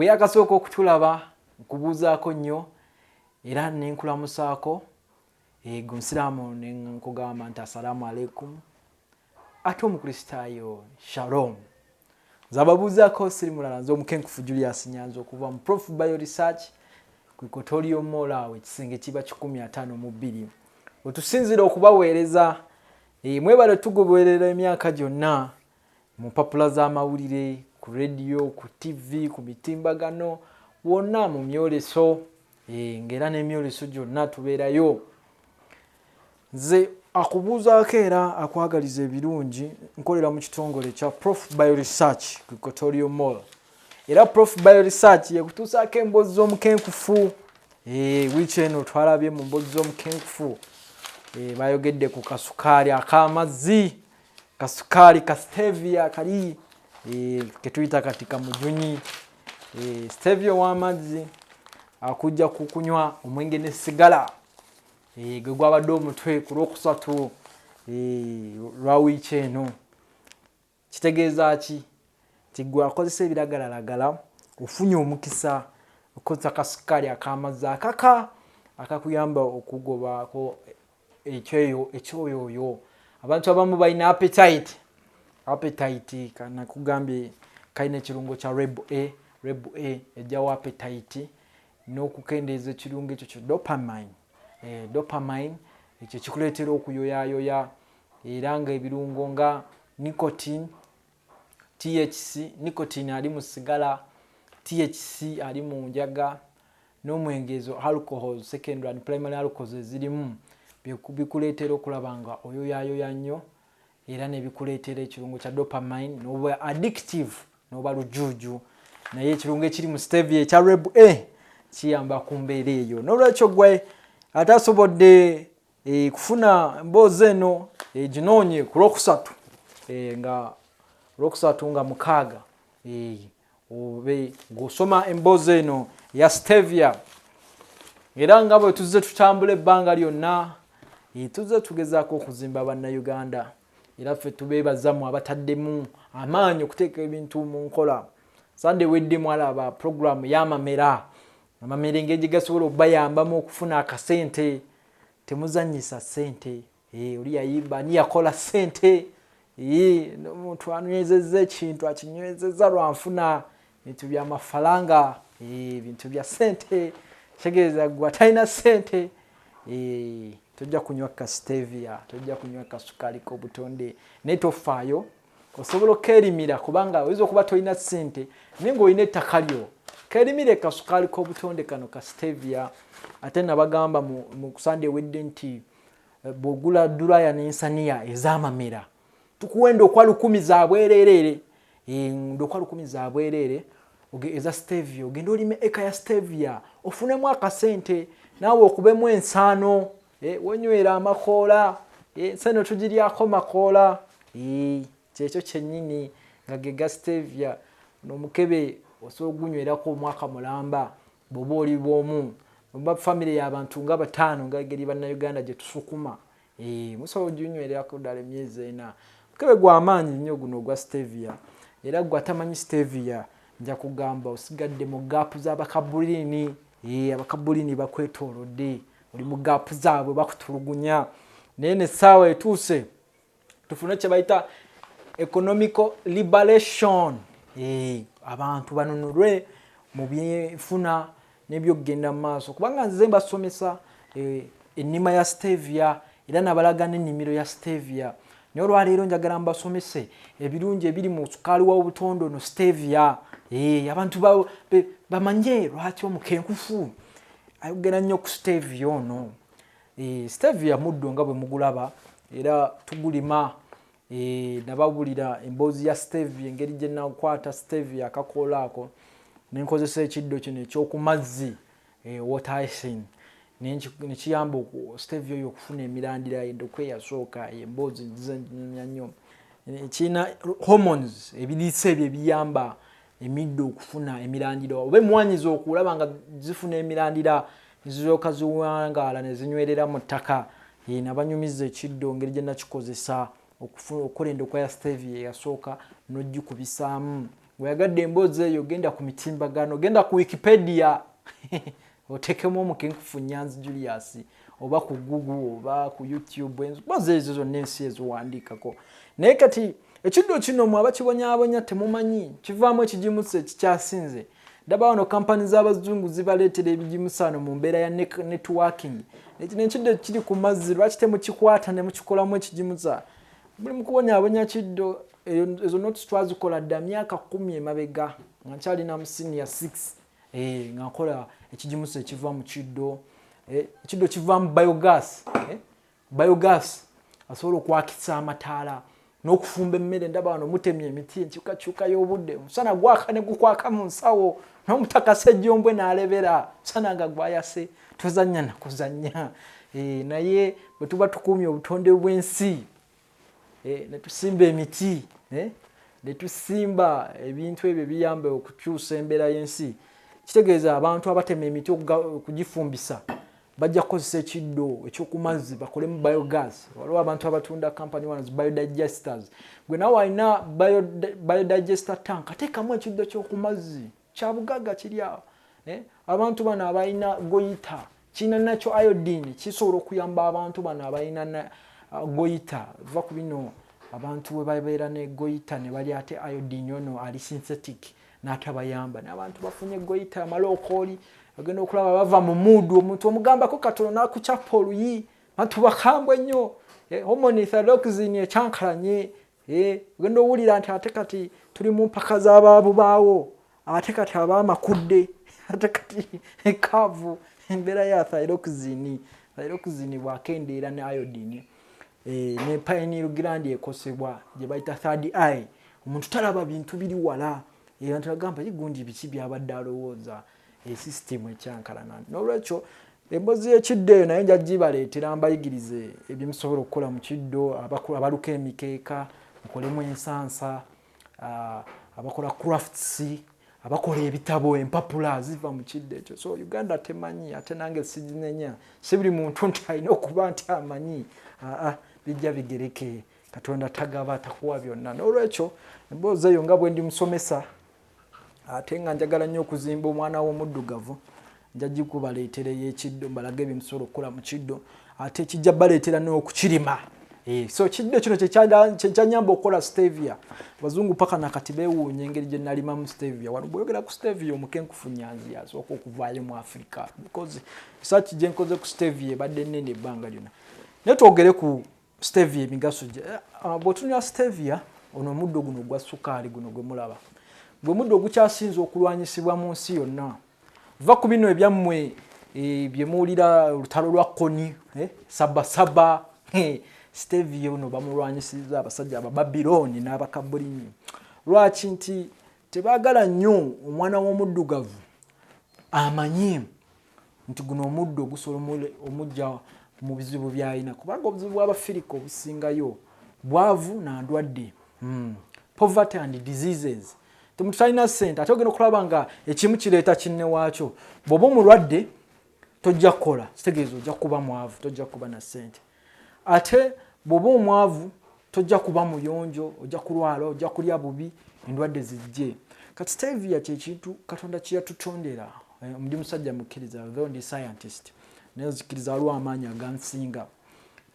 bwe yakasooka okutulaba nkubuuzaako nnyo era nenkulamusaako gwe Musiraamu nkugamba nti assalaamu alaikum ate omukristaayo shalom. Nze ababuuzaako siri mulala nze omukenkufu Julius Nyanzi okuva mu Prof Bio Research ku Equatorial Mall awo ekisenge kiba 152 wetusinzira okubaweereza mwebale tugoberera emyaka gyonna mu mpapula z'amawulire ku radio ku TV ku mitimbagano wonna mu myoleso ngera n'emyoleso gyonna tubeerayo. Nze akubuuzaako era akwagaliza ebirungi nkolera mu kitongole kya Prof Bio Research ku Equatorial Mall era Prof Bio Research yekutuusaako emboozi z'omukenkufu wiiki eno twalabye mu mboozi z'omukenkufu bayogedde ku kasukaali ak'amazzi kasukaali ka stevia kali ketuyita kati kamujunyi stevia w'amazzi akujja kukunywa omwenge ne sigala gwe gwabadde omutwe ku Lwokusatu lwa wiiki eno. Kitegeeza ki? Nti gwe akozesa ebiragalalagala ofunye omukisa okozesa kasukaali ak'amazzi akaka akakuyamba okugobaako ekyoyoyo. Abantu abamu balina appetite kana kugambye kalina ekirungo kya Reb A ejjawo appetite n'okukendeeza ekirungo ekyo kya dopamine ekyo kikuleetera okuyoyayoya era nga ebirungo nga nicotine THC nicotine ali mu sigala THC ali mu njaga n'omwengezo alcohol secondary and primary alcohols ezirimu bikuleetera okulaba nga oyoyayoya nnyo era nebikuleetera ekirungo kya dopamine n'oba addictive n'oba lujuuju naye ekirungo ekiri mu stevia ekya Reb A kiyamba ku mbeera eyo. N'olwekyo gwe atasobodde kufuna emboozi eno ginoonye ku Lwokusatu nga Lwokusatu nga 6 obe ng'osoma emboozi eno ya stevia era nga bwe tuzze tutambula ebbanga lyonna tuzze tugezaako okuzimba bannayuganda era ffe tubeebazamu abataddemu amaanyi okuteeka ebintu mu nkola. Sande weddemu alaba programu y'amamera engeri gasobola okubayambamu okufuna akasente temuzanyisa ssente oli yayimba ani yakola ssente omuntu anywezezza ekintu akinywezezza lwanfuna bintu byamafalanga bintu bya ssente kitegeeza gwe atalina ssente tojja kunywa ka stevia tojja kunywa kasukaali k'obutonde naye tofaayo osobola okeerimira kubanga oyinza okuba tolina ssente naye ng'olina ettaka lyo keerimire kasukaali k'obutonde kano ka stevia. Ate nabagamba mu kusande wedde nti bw'ogula dulaya n'ensaniya ez'amamera tukuwenda okwa 10 za bwereere ndokwa 10 za bwereere eza stevia ogenda olime eka ya stevia ofunemu akasente naawe okubemu ensaano wenywera amakoola enseno tugiryako makoola kyekyo kyennyini nga ge ga stevia n'omukebe osobola okugunywerako omwaka mulamba bw'oba oli bw'omu oba famire y'abantu nga 5 nga geri bannayuganda gye tusukuma musobola oginywerako ddala emyezi 4. Mukebe gw'amaanyi nnyo guno ogwa stevia era gwe atamanyi stevia nja kugamba osigadde mu gaapu z'abakabuliini abakabuliini bakwetoolodde oli mu gaapu zaabwe bakutulugunya naye n'essaawa etuuse tufune kye bayita economical liberation abantu banunulwe mu byenfuna n'ebyokugenda mu maaso kubanga nze mbasomesa ennima ya stevia era nabalaga n'ennimiro ya stevia naye olwaleero njagala mbasomese ebirungi ebiri mu sukaali w'obutonde ono stevia abantu bamanye lwaki omukenkufu ayogera nnyo ku stevia ono. Stevia muddo nga bwe mugulaba era tugulima nababulira emboozi ya stevia engeri gye nakwata stevia akakoola ako nenkozesa ekiddo kino ekyoku mazzi water icing nekiyamba stevia oyo okufuna emirandira endokwe yasooka emboozi nziza nnyo kirina hormones ebiriisa ebyo ebiyamba emiddo okufuna emirandira oba emmwanyi okulaba nga zifuna emirandira nizirooka ziwangaala ne zinywerera mu ttaka nabanyumiza ekiddo ngeri gye nakikozesa okukola endokwa ya stevia yasooka n'ogikubisaamu weyagadde emboozi eyo genda ku mitimbagano genda ku Wikipedia otekemu omukenkufu Nyanzi Julius oba ku Google oba ku YouTube emboozi ezo zonna ensi eziwandiikako naye kati ekiddo kino mwe abakibonyabonya temumanyi kivaamu ekijimusa ekikyasinze ndaba wano kampani z'abazungu zibaleetera ebijimusa wano mu mbeera ya networking ekiddo kiri ku mazzi lwaki temukikwata ne mukikolamu ekijimusa buli mu kubonyabonya kiddo ezo notes twazikola dda myaka 10 emabega nga nkyalina mu senior 6 nga nkola ekijimusa ekiva mu kiddo ekiddo kivaamu biogas asobola okwakisa amataala n'okufumba emmere ndaba wano mutemye emiti enkyukakyuka y'obudde musana gwaka ne gukwaka mu nsawo n'omutakasa ejjombwe n'alebera musana nga gwayase tozannya nakuzannya naye bwe tuba tukuumye obutonde bw'ensi ne tusimba emiti ne tusimba ebintu ebyo biyambe okukyusa embeera y'ensi kitegeeza abantu abatema emiti okugifumbisa bajja kukozesa ekiddo ekyokumazzi bakolemu biogas waliwo abantu abatunda company wano biodigesters gwe nawe alina biodigester tank ateekamu ekiddo ky'okumazzi kya bugagga kiri awo abantu bano abalina goyita kirina nakyo iodine kisobola okuyamba abantu bano abalina goyita va ku bino abantu we babeera ne goyita ne bali ate iodine ono ali synthetic n'atabayamba n'abantu bafunye goyita amalokooli agenda okulaba bava mu mudu omuntu omugambako katono n'akucapa oluyi bantu bakambwe nnyo hormone thyroxine ekyankalanye ogenda owulira nti ate kati tuli mu mpaka z'abaabubaawo ate kati abaamakudde ate kati ekaavu embeera ya thyroxine bwakendeera ne iodine ne pineal gland ekosebwa gye bayita third eye omuntu talaba bintu biri wala abantu bagamba gundi biki byabadde alowooza system ekyankalana n'olwekyo emboozi y'ekiddo eyo naye njya gibaleetera mbayigirize ebyemusobola okukola mu kiddo abaluka emikeeka mukolemu ensansa abakola crafts abakola ebitabo empapula ziva mu kiddo ekyo so Uganda temanyi ate nange siginenya si buli muntu nti alina okuba nti amanyi bijja bigereke Katonda tagaba takuwa byonna n'olwekyo emboozi eyo nga bwe ndi musomesa ate nga njagala nnyo okuzimba omwana w'omuddugavu nja gikubaleetera y'ekiddo mbalage ebimusobola okukola mu kiddo ate kijja baleetera n'okukirima so kiddo kino kyekyanyamba okukola stevia abazungu paka nakati beewuunya engeri gye nalimamu stevia wano bweyogera ku stevia omukenkufu Nyanzi yasooka okuvaayo mu Africa because research gye nkoze ku stevia ebadde nnene ebbanga lyonna naye twogere ku stevia emigaso gye bw'otunywa stevia ono omuddo guno gwa sukaali guno gwe mulaba gwe muddo ogukyasinze okulwanyisibwa mu nsi yonna va ku bino ebyammwe bye muwulira olutalo lwa Koni Sabasaba stevia ono bamulwanyisizza abasajja Abababilooni n'Abakabulinyi lwaki nti tebaagala nnyo omwana w'omuddugavu amanye nti guno omuddo gusobola omujja mu bizibu by'alina kubanga obuzibu bw'Abafirika obusingayo bwavu na ndwadde poverty and diseases temuntu talina ssente ate ogenda okulaba nga ekimu kireeta kinne waakyo bw'oba omulwadde tojja kukola kitegeeza ojja kuba mwavu tojja kuba na ssente ate bw'oba omwavu tojja kuba muyonjo ojja kulwala ojja kulya bubi endwadde zijje kati stevia kyekintu Katonda kye yatutondera ndi musajja mukkiriza though ndi scientist naye zikiriza waliwo amaanyi agansinga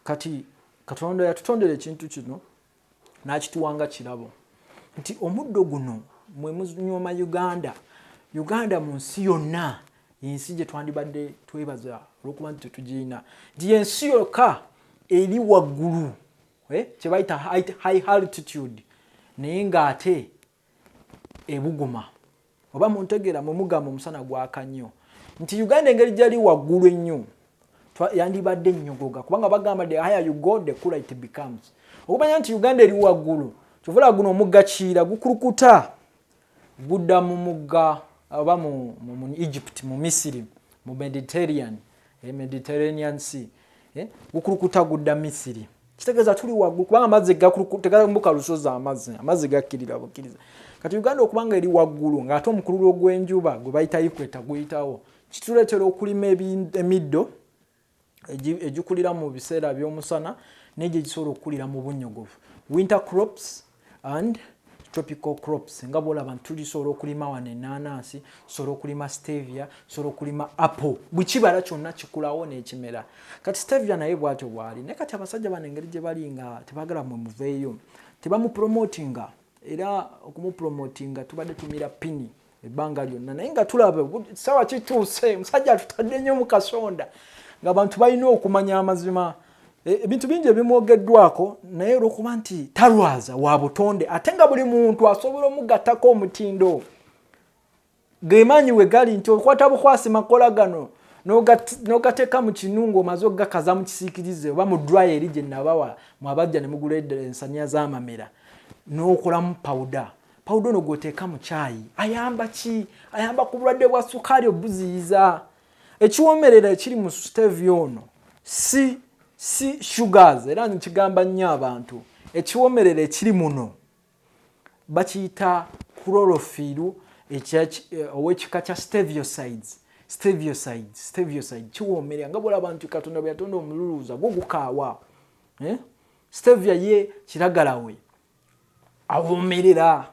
kati Katonda yatutondera ekintu kino n'akituwanga kirabo nti omuddo guno mwe munyooma Uganda mu nsi yonna ensi gye twandibadde twebaza olw'okuba nti tetugirina nti yensi yokka eri waggulu kye bayita high altitude naye ng'ate ebuguma oba muntegeera mwe mugamba omusana gwaka nnyo nti Uganda engeri gyali waggulu ennyo yandibadde nnyogoga kubanga bagamba the higher you go the cooler it becomes okumanya nti Uganda eri waggulu kyovula guno omugga Kiira gukulukuta gudda mu mugga oba mu Egypt mu Misiri mu Mediterranean Sea gukulukuta gudda Misiri kitegeeza tuli waggulu kubanga amazzi gakulukuta tegambuka lusozi amazzi gakkirira bukkiriza kati Uganda okubanga eri waggulu ng'ate omukululo ogw'enjuba gwe bayita equator guyitawo kituleetera okulima emiddo egikulira mu biseera by'omusana n'egyo egisobola okukulira mu bunnyogovu winter crops and tropical crops nga bolaba tulisobola okulima wano enanasi, sobola okulima stevia, sobola okulima apple, buli kibala kyonna kikulawo n'ekimera. Kati stevia naye bwatyo bwali naye kati abasajja bano engeri gye bali nga tebaagala mwe muveeyo, tebamupromotinga era okumupromotinga tubadde tumira pini ebbanga lyonna naye nga tulaba sawa kituuse musajja tutadde nnyo mu kasonda ng'abantu balina okumanya amazima. Ebintu bingi ebimwogeddwako naye olw'okuba nti talwaza wa butonde ate nga buli muntu asobola omugattako omutindo gemaanyi we gali nti okwata bukwasi makola gano n'ogateeka mu kinungo omaze okugakaza mu kisiikirize oba mu dryer eri gye nabawa mwabajja ne mugula ensaniya z'amamera n'okolamu pawuda ono gw'oteeka mu caayi ayamba ki? Ayamba ku bulwadde bwa sukaali obuziyiza. Ekiwoomerera ekiri mu stevia ono si sugars era nkigamba nnyo abantu, ekiwoomerera ekiri muno bakiyita chlorophyll ow'ekika kya stevioside kiwoomerera nga bw'olaba abantu Katonda bwe yatonda omululuuza gwo gukaawa. Stevia ye kiragala we awoomerera,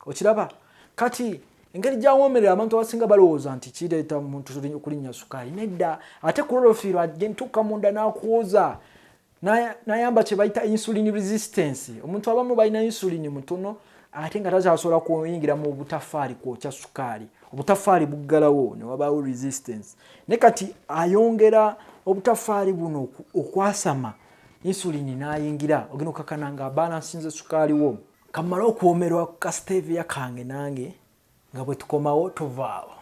okiraba. Kati engeri gy'awoomerera abantu abasinga balowooza nti kireeta omuntu okulinnya sukaali, nedda. Ate chlorophyll agentuuka munda n'akuwoza n'ayamba kye bayita insulin resistance. Omuntu abamu balina insulin mutono ate nga takyasobola kuyingira mu butafaali kwokya sukaali, obutafaali buggalawo ne wabaawo resistance. Ne kati ayongera obutafaali buno okwasama, insulin n'ayingira, ogenda okakana nga abalansinze sukaali wo. Kamala okuwoomerwa ku stevia kange nange nga bwe tukomawo tovaawo.